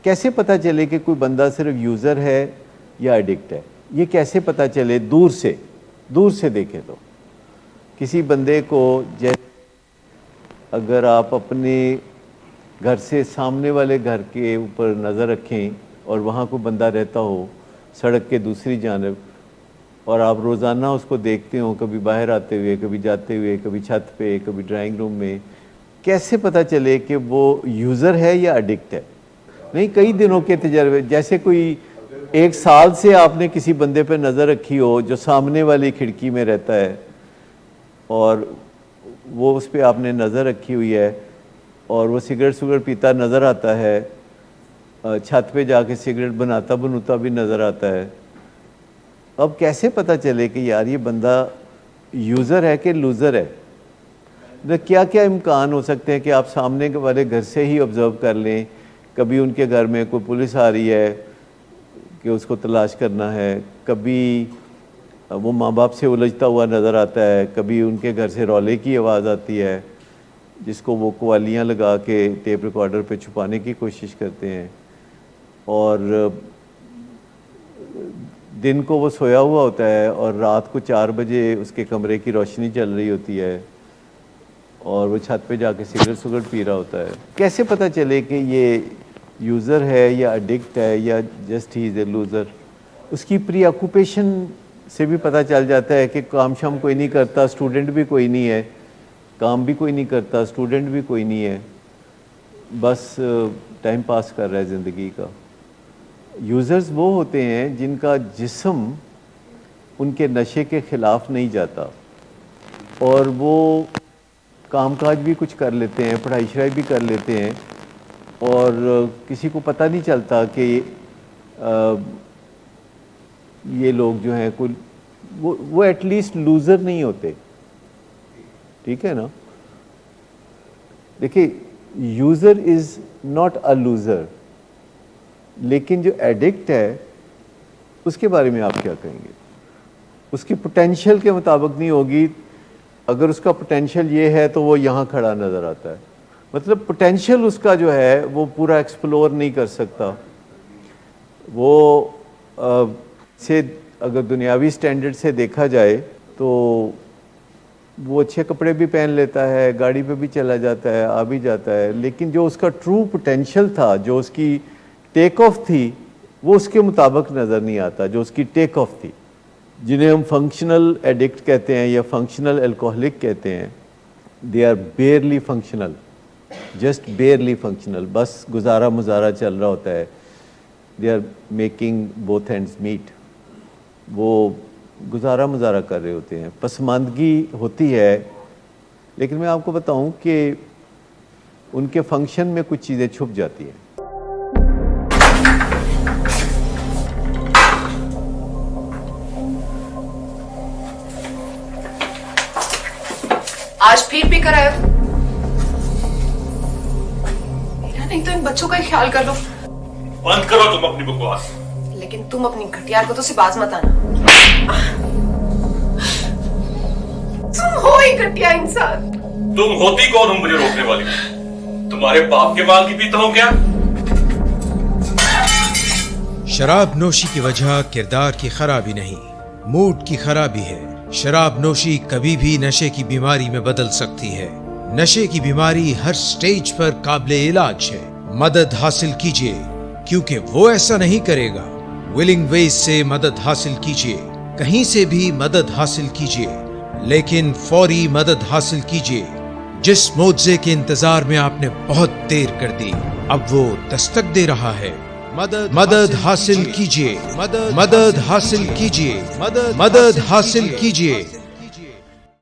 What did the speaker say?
کیسے پتہ چلے کہ کوئی بندہ صرف یوزر ہے یا ایڈکٹ ہے؟ یہ کیسے پتہ چلے؟ دور سے دیکھیں تو کسی بندے کو، جیسے اگر آپ اپنے گھر سے سامنے والے گھر کے اوپر نظر رکھیں اور وہاں کوئی بندہ رہتا ہو سڑک کے دوسری جانب، اور آپ روزانہ اس کو دیکھتے ہوں، کبھی باہر آتے ہوئے، کبھی جاتے ہوئے، کبھی چھت پہ، کبھی ڈرائنگ روم میں، کیسے پتہ چلے کہ وہ یوزر ہے یا ایڈکٹ ہے؟ نہیں، کئی دنوں کے تجربے، جیسے کوئی 1 سال سے آپ نے کسی بندے پہ نظر رکھی ہو جو سامنے والی کھڑکی میں رہتا ہے، اور وہ اس پہ آپ نے نظر رکھی ہوئی ہے، اور وہ سگریٹ پیتا نظر آتا ہے، چھت پہ جا کے سگریٹ بناتا بھی نظر آتا ہے، اب کیسے پتہ چلے کہ یار یہ بندہ یوزر ہے کہ لوزر ہے؟ کیا کیا امکان ہو سکتے ہیں کہ آپ سامنے والے گھر سے ہی آبزرو کر لیں، کبھی ان کے گھر میں کوئی پولیس آ رہی ہے کہ اس کو تلاش کرنا ہے، کبھی وہ ماں باپ سے الجھتا ہوا نظر آتا ہے، کبھی ان کے گھر سے رولے کی آواز آتی ہے جس کو وہ قوالیاں لگا کے ٹیپ ریکارڈر پہ چھپانے کی کوشش کرتے ہیں، اور دن کو وہ سویا ہوا ہوتا ہے اور رات کو 4 بجے اس کے کمرے کی روشنی چل رہی ہوتی ہے اور وہ چھت پہ جا کے سگریٹ پی رہا ہوتا ہے۔ کیسے پتہ چلے کہ یہ یوزر ہے یا ایڈکٹ ہے یا just he is a loser? اس کی پری آکوپیشن سے بھی پتہ چل جاتا ہے کہ کام شام کوئی نہیں کرتا، اسٹوڈنٹ بھی کوئی نہیں ہے، کام بھی کوئی نہیں کرتا، اسٹوڈنٹ بھی کوئی نہیں ہے، بس ٹائم پاس کر رہا ہے زندگی کا۔ یوزرز وہ ہوتے ہیں جن کا جسم ان کے نشے کے خلاف نہیں جاتا، اور وہ کام کاج بھی کچھ کر لیتے ہیں، پڑھائی شڑھائی بھی کر لیتے ہیں، اور کسی کو پتہ نہیں چلتا کہ یہ لوگ جو ہیں کوئی وہ ایٹ لیسٹ لوزر نہیں ہوتے، ٹھیک ہے نا؟ دیکھیں، user is not a loser, لیکن جو ایڈکٹ ہے اس کے بارے میں آپ کیا کہیں گے؟ اس کی پوٹینشیل کے مطابق نہیں ہوگی، اگر اس کا پوٹینشیل یہ ہے تو وہ یہاں کھڑا نظر آتا ہے، مطلب پوٹینشیل اس کا جو ہے وہ پورا ایکسپلور نہیں کر سکتا، وہ سے اگر دنیاوی سٹینڈرڈ سے دیکھا جائے تو وہ اچھے کپڑے بھی پہن لیتا ہے، گاڑی پہ بھی چلا جاتا ہے، آ بھی جاتا ہے، لیکن جو اس کا ٹرو پوٹینشیل تھا، جو اس کی ٹیک آف تھی، وہ اس کے مطابق نظر نہیں آتا جو اس کی ٹیک آف تھی، جنہیں ہم فنکشنل ایڈکٹ کہتے ہیں یا فنکشنل الکوہلک کہتے ہیں۔ They are barely functional, just barely functional, بس گزارا مزارا چل رہا ہوتا ہے، they are making both hands meet, وہ گزارا مزارا کر رہے ہوتے ہیں، پسماندگی ہوتی ہے، لیکن میں آپ کو بتاؤں کہ ان کے فنکشن میں کچھ چیزیں چھپ جاتی ہیں۔ آج پھر بھی کر آئے ہو؟ میرا نہیں تو ان بچوں کا ہی خیال کر لو۔ بند کرو تم اپنی بکواس۔ لیکن تم اپنی گھٹیار کو تو سے باز مت آنا، تم ہو ہی گھٹیا انسان۔ تم ہوتی کون ہو مجھے روکنے والی؟ تمہارے باپ کے مال کی پیتا ہوں کیا؟ شراب نوشی کی وجہ کردار کی خرابی نہیں، موڈ کی خرابی ہے۔ شراب نوشی کبھی بھی نشے کی بیماری میں بدل سکتی ہے۔ نشے کی بیماری ہر سٹیج پر قابل علاج ہے۔ مدد حاصل کیجیے، کیونکہ وہ ایسا نہیں کرے گا۔ ولنگ ویز سے مدد حاصل کیجیے، کہیں سے بھی مدد حاصل کیجیے، لیکن فوری مدد حاصل کیجیے۔ جس معجزے کے انتظار میں آپ نے بہت دیر کر دی، اب وہ دستک دے رہا ہے۔ مدد حاصل کیجیے، مدد حاصل کیجیے، مدد حاصل کیجیے۔